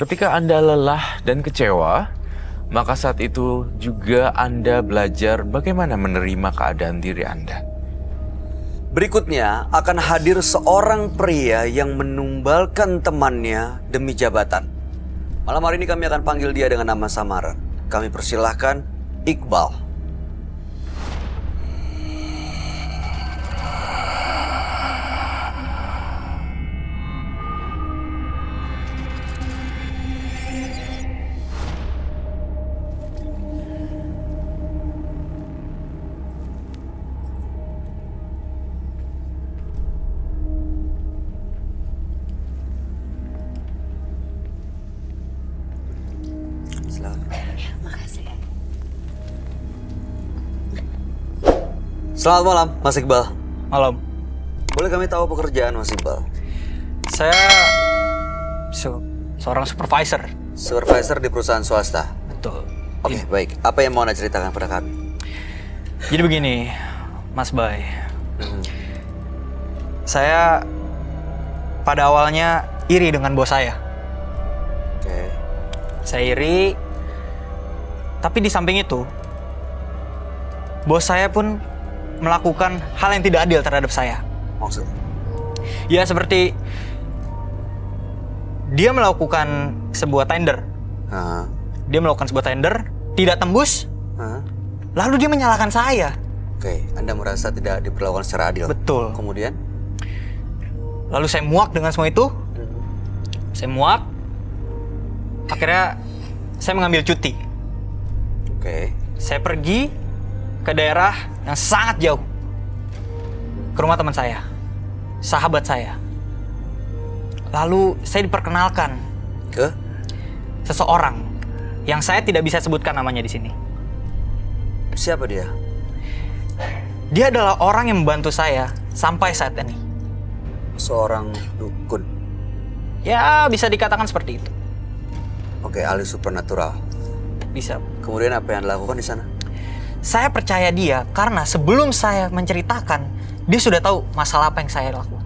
Ketika Anda lelah dan kecewa, maka saat itu juga Anda belajar bagaimana menerima keadaan diri Anda. Berikutnya akan hadir seorang pria yang menumbalkan temannya demi jabatan. Malam hari ini kami akan panggil dia dengan nama samaran. Kami persilahkan Iqbal. Selamat malam, Mas Iqbal. Malam. Boleh kami tahu pekerjaan Mas Iqbal? Saya seorang supervisor. Supervisor di perusahaan swasta. Betul. Oke, baik. Apa yang mau Anda ceritakan pada kami? Jadi begini, Mas Bay. Saya pada awalnya iri dengan bos saya. Oke. Saya iri, tapi di samping itu, bos saya pun melakukan hal yang tidak adil terhadap saya. Maksudnya? Ya seperti dia melakukan sebuah tender. Hah? Dia melakukan sebuah tender, tidak tembus, Hah? lalu dia menyalahkan saya. Oke, Anda merasa tidak diperlakukan secara adil? Betul. Kemudian? Lalu saya muak dengan semua itu. Saya muak. Akhirnya saya mengambil cuti. Oke. Saya pergi ke daerah yang sangat jauh. Ke rumah teman saya, sahabat saya. Lalu saya diperkenalkan Ke? seseorang yang saya tidak bisa sebutkan namanya di sini. Siapa dia? Dia adalah orang yang membantu saya sampai saat ini. Seorang dukun. Ya, bisa dikatakan seperti itu. Oke, ahli supernatural. Bisa. Kemudian apa yang dilakukan di sana? Saya percaya dia karena sebelum saya menceritakan, dia sudah tahu masalah apa yang saya lakukan.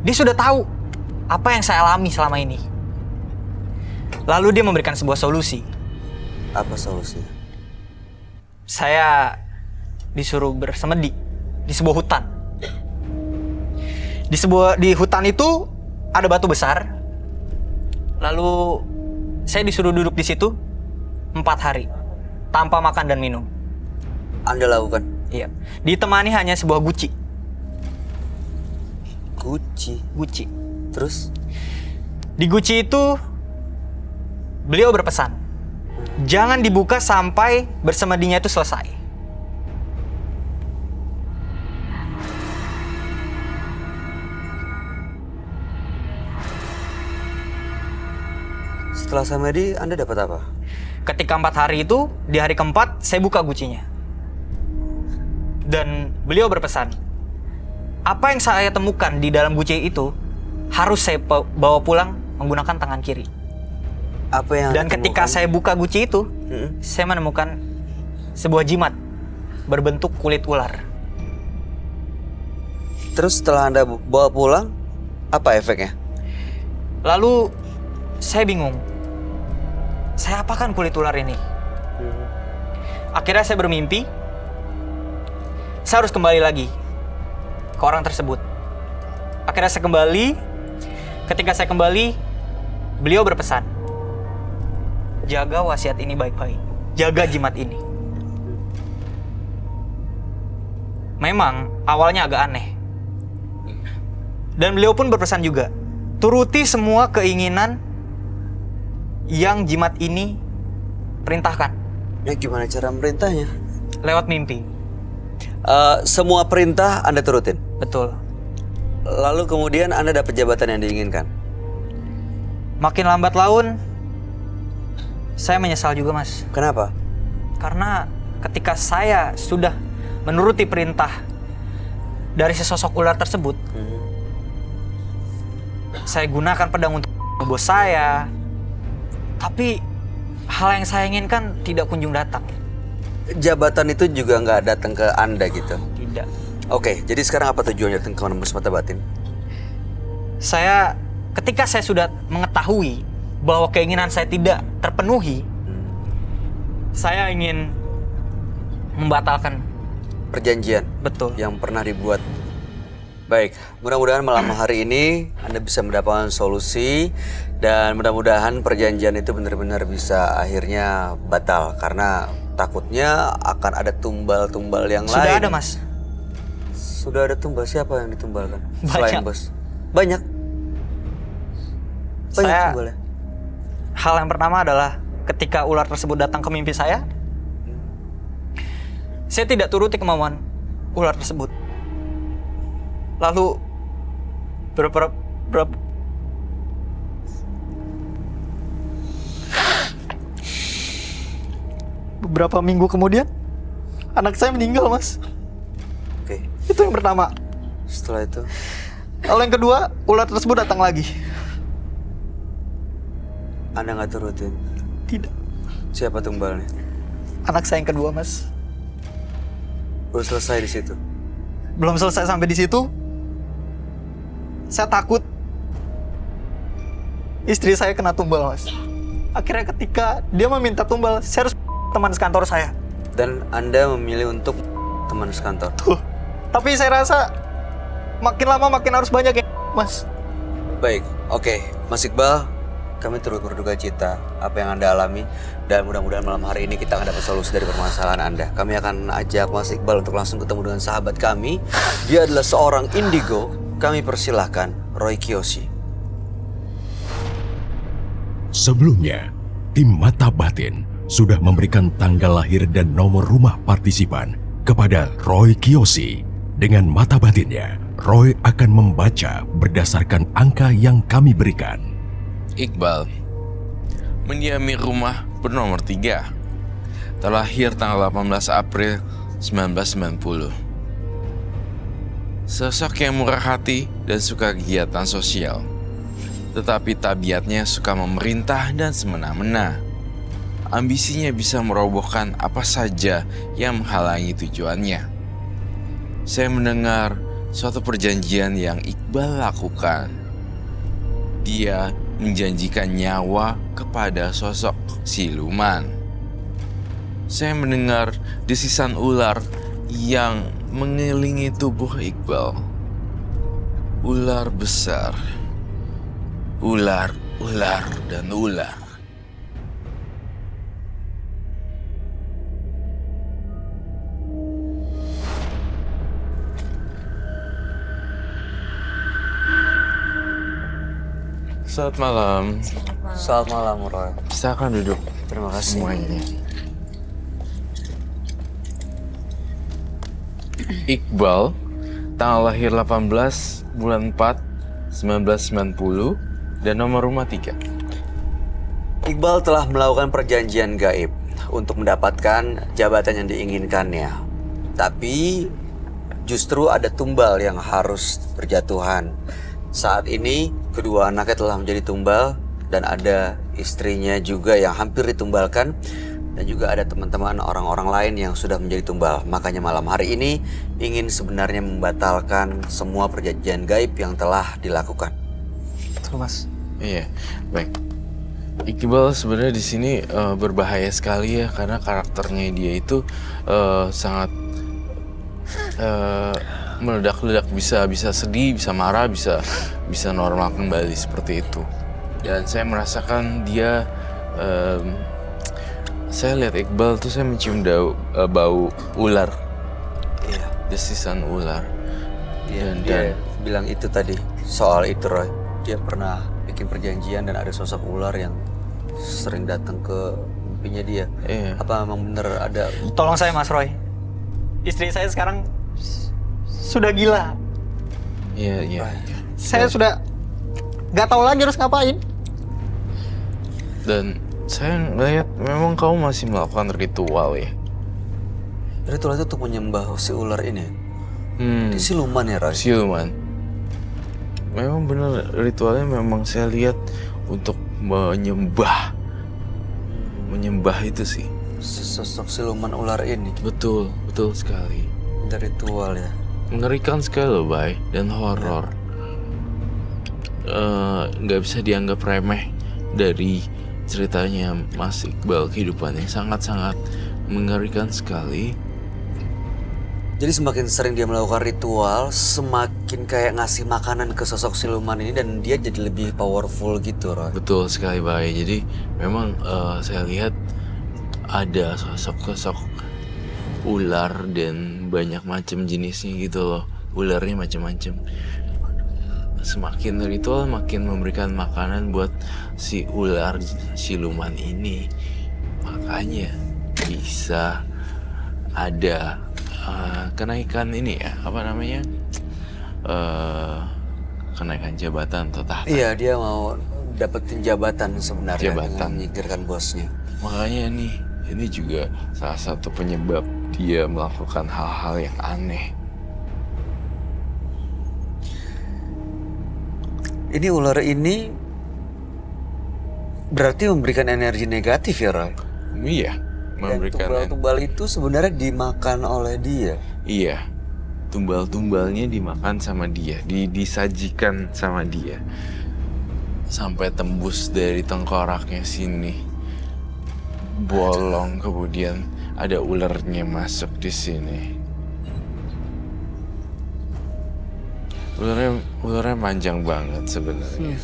Dia sudah tahu apa yang saya alami selama ini. Lalu dia memberikan sebuah solusi. Apa solusinya? Saya disuruh bersemedi di sebuah hutan. Di hutan itu ada batu besar. Lalu saya disuruh duduk di situ 4 hari tanpa makan dan minum. Anda lakukan? Iya. Ditemani hanya sebuah guci. Guci. Terus? Di guci itu beliau berpesan, jangan dibuka sampai bersemedinya itu selesai. Setelah samedi, Anda dapat apa? Ketika 4 hari itu, di hari keempat saya buka gucinya. Dan beliau berpesan, apa yang saya temukan di dalam guci itu harus saya bawa pulang menggunakan tangan kiri. Apa yang Dan Anda ketika temukan? saya buka guci itu, saya menemukan sebuah jimat berbentuk kulit ular. Terus setelah Anda bawa pulang, apa efeknya? Lalu saya bingung, saya apakan kulit ular ini? Akhirnya saya bermimpi, saya harus kembali lagi ke orang tersebut. Akhirnya saya kembali, ketika saya kembali, beliau berpesan, jaga wasiat ini baik-baik, jaga jimat ini. Memang awalnya agak aneh. Dan beliau pun berpesan juga, turuti semua keinginan yang jimat ini perintahkan. Ya gimana cara merintahnya? Lewat mimpi. Semua perintah Anda turutin? Betul. Lalu kemudian Anda dapat jabatan yang diinginkan? Makin lambat laun, saya menyesal juga, Mas. Kenapa? Karena ketika saya sudah menuruti perintah dari sesosok ular tersebut, saya gunakan pedang untuk bos saya. Tapi hal yang saya inginkan tidak kunjung datang. Jabatan itu juga nggak datang ke Anda gitu? Tidak. Oke, jadi sekarang apa tujuannya datang ke menembus mata batin? Saya ketika saya sudah mengetahui bahwa keinginan saya tidak terpenuhi, saya ingin membatalkan. Perjanjian Betul. yang pernah dibuat. Baik, mudah-mudahan malam hari ini Anda bisa mendapatkan solusi dan mudah-mudahan perjanjian itu benar-benar bisa akhirnya batal karena takutnya akan ada tumbal-tumbal yang lain. Sudah ada, Mas. Sudah ada tumbal, siapa yang ditumbalkan? Banyak. Selain bos. Banyak. Banyak Saya- tumbalnya. Hal yang pertama adalah ketika ular tersebut datang ke mimpi saya tidak turuti kemauan ular tersebut. Lalu beberapa minggu kemudian anak saya meninggal, Mas. Oke, Itu yang pertama. setelah itu Lalu yang kedua, ular tersebut datang lagi. Anda nggak turutin. Tidak. Siapa tumbalnya? Anak saya yang kedua, Mas. Belum selesai di situ. Belum selesai sampai di situ. Saya takut istri saya kena tumbal, Mas. Akhirnya ketika dia meminta tumbal, saya harus teman sekantor saya. Dan Anda memilih untuk teman sekantor. Tuh. Tapi saya rasa makin lama makin harus banyak ya, Mas. Baik, oke. Mas Iqbal, kami turut berduka cita apa yang Anda alami. Dan mudah-mudahan malam hari ini kita akan dapat solusi dari permasalahan Anda. Kami akan ajak Mas Iqbal untuk langsung ketemu dengan sahabat kami. Dia adalah seorang indigo. Kami persilahkan Roy Kiyoshi. Sebelumnya, tim Mata Batin sudah memberikan tanggal lahir dan nomor rumah partisipan kepada Roy Kiyoshi. Dengan mata batinnya, Roy akan membaca berdasarkan angka yang kami berikan. Iqbal mendiami rumah bernomor 3, terlahir tanggal 18 April 1990. Sosok yang murah hati dan suka kegiatan sosial, tetapi tabiatnya suka memerintah dan semena-mena. Ambisinya bisa merobohkan apa saja yang menghalangi tujuannya. Saya mendengar suatu perjanjian yang Iqbal lakukan. Dia menjanjikan nyawa kepada sosok siluman. Saya mendengar desisan ular yang mengelilingi tubuh Iqbal. Ular besar. Ular, dan ular. Selamat malam. Selamat malam, Roy. Silakan duduk Terima kasih. semuanya. Iqbal, tanggal lahir 18 bulan 4 1990 dan nomor rumah 3. Iqbal telah melakukan perjanjian gaib untuk mendapatkan jabatan yang diinginkannya. Tapi justru ada tumbal yang harus berjatuhan. Saat ini kedua anaknya telah menjadi tumbal dan ada istrinya juga yang hampir ditumbalkan dan juga ada teman-teman orang-orang lain yang sudah menjadi tumbal. Makanya malam hari ini ingin sebenarnya membatalkan semua perjanjian gaib yang telah dilakukan. Betul, Mas. Iya, baik. Iqbal sebenarnya di sini berbahaya sekali ya karena karakternya dia itu sangat meledak-ledak, bisa sedih, bisa marah, bisa normal kembali seperti itu. Dan saya merasakan dia, saya lihat Iqbal tuh saya mencium bau ular, Iya. desisan ular. Dia Dan bilang itu tadi soal itu, Roy. Dia pernah bikin perjanjian dan ada sosok ular yang sering datang ke mimpinya dia. Iya. Apa memang bener ada? Tolong saya, Mas Roy. Istri saya sekarang sudah gila. Iya. Saya sudah nggak tahu lagi harus ngapain. Dan saya ngeliat memang kamu masih melakukan ritual ya. Ritual itu untuk menyembah si ular ini. Hmm. Dia siluman ya, Roy? Siluman. Memang benar ritualnya memang saya lihat untuk menyembah itu sih. Sosok siluman ular ini. Betul sekali. Ada ritual ya. Mengerikan sekali loh, Bay, dan horor. nggak bisa dianggap remeh dari ceritanya Mas Iqbal. Kehidupan yang sangat-sangat mengerikan sekali. Jadi semakin sering dia melakukan ritual, semakin kayak ngasih makanan ke sosok siluman ini dan dia jadi lebih powerful gitu, Roy. Betul sekali, Bay. Jadi memang saya lihat ada sosok-sosok ular dan banyak macam jenisnya gitu loh. Ularnya macam-macam. Semakin ritual makin memberikan makanan buat si ular siluman ini. Makanya bisa ada kenaikan ini ya, apa namanya? Kenaikan jabatan atau tahta. Iya, dia mau dapetin jabatan sebenarnya dengan menyingkirkan bosnya. Makanya nih, ini juga salah satu penyebab dia melakukan hal-hal yang aneh. Ini ular ini berarti memberikan energi negatif ya, Roy? Iya, Dan tumbal-tumbal itu sebenarnya dimakan oleh dia. Iya, tumbal-tumbalnya dimakan sama dia, disajikan sama dia. Sampai tembus dari tengkoraknya sini. Bolong, kemudian ada ularnya masuk di sini. Ularnya panjang banget sebenarnya.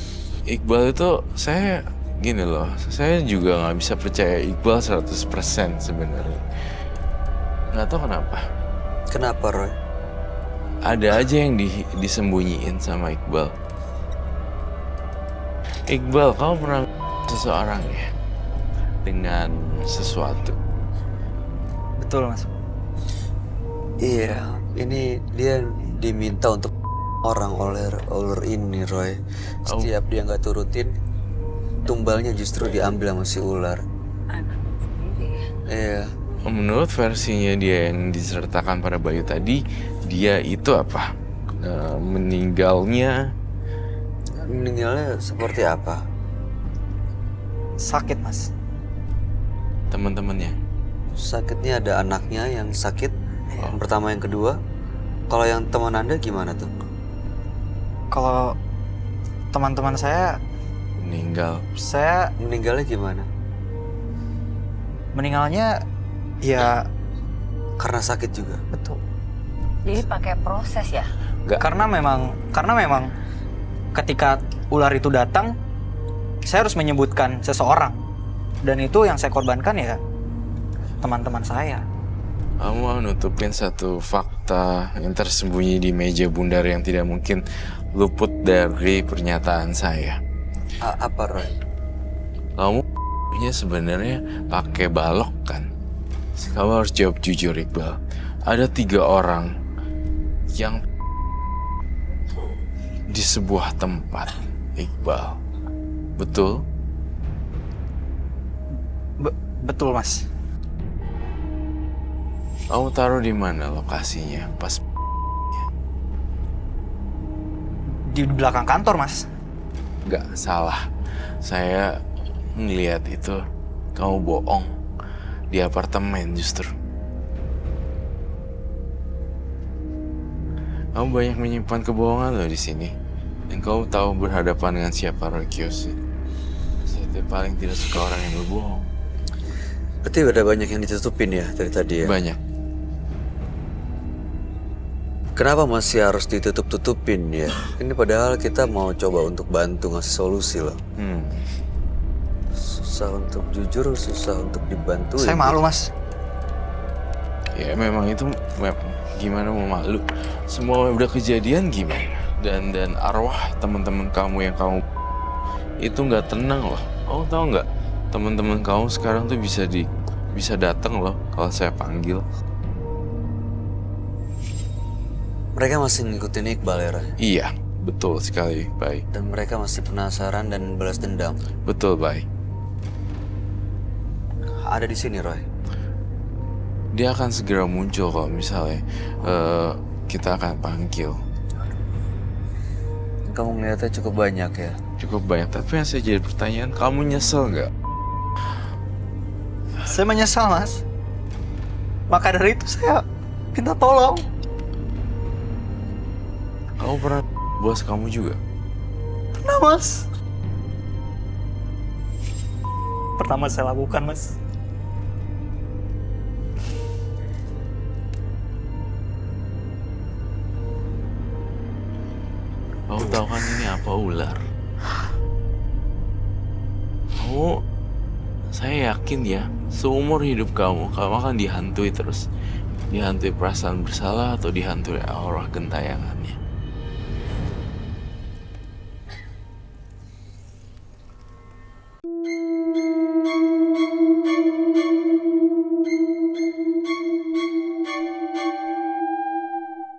Iqbal itu saya gini loh, saya juga nggak bisa percaya Iqbal 100% sebenarnya. Nggak tahu kenapa. Kenapa, Roy? Ada aja yang disembunyiin sama Iqbal. Iqbal, kamu pernah seseorang ya dengan sesuatu? Betul, Mas. Iya, ini dia diminta untuk orang oleh ular ini, Roy. Setiap dia nggak turutin, tumbalnya justru diambil sama si ular. Iya. Menurut versinya dia yang disertakan pada Bayu tadi, dia itu apa? Meninggalnya Seperti apa? Sakit, Mas. teman-temannya. Sakitnya ada anaknya yang sakit. Yang pertama, yang kedua. Kalau yang teman Anda gimana tuh? Kalau teman-teman saya Meninggalnya gimana? meninggalnya ya Karena sakit juga. betul. Jadi pakai proses ya? Karena memang ketika ular itu datang, saya harus menyebutkan seseorang. Dan itu yang saya korbankan ya teman-teman saya. Kamu mau nutupin satu fakta yang tersembunyi di meja bundar yang tidak mungkin luput dari pernyataan saya. Apa, Roy? Kamu sebenarnya pakai balok kan? Kamu harus jawab jujur, Iqbal. Ada 3 orang yang di sebuah tempat, Iqbal. Betul? Betul, Mas. Kamu taruh di mana lokasinya pas? Di belakang kantor, Mas. Gak salah. Saya ngeliat itu kamu bohong di apartemen justru. Kamu banyak menyimpan kebohongan loh di sini. Dan kamu tahu berhadapan dengan siapa, Roy Kiyoshi. Saya paling tidak suka orang yang berbohong. Berarti ada banyak yang ditutupin ya dari tadi ya? Banyak. Kenapa masih harus ditutup-tutupin ya? Ini padahal kita mau coba untuk bantu ngasih solusi loh. Susah untuk jujur, susah untuk dibantu. Saya malu, Mas. Ya memang itu gimana mau malu. Semua udah kejadian gimana? Dan arwah teman-teman kamu yang kamu itu nggak tenang loh. Kamu tahu nggak? Teman-teman kamu sekarang tuh bisa datang loh kalau saya panggil. Mereka masih ngikutin Iqbal ya, Roy? Iya, betul sekali, Bay. Dan mereka masih penasaran dan balas dendam. Betul, Bay. Ada di sini, Roy. Dia akan segera muncul kalau misalnya kita akan panggil. Kamu melihatnya cukup banyak ya? Cukup banyak, tapi yang saya jadi pertanyaan, kamu nyesel nggak? Saya menyesal, Mas. Maka dari itu saya minta tolong. Kamu pernah bos kamu juga? Pernah, Mas. Pertama saya lakukan, Mas. Kamu tahu kan ini apa, ular? Saya yakin ya, seumur hidup kamu akan dihantui terus. Dihantui perasaan bersalah atau dihantui aura gentayangannya.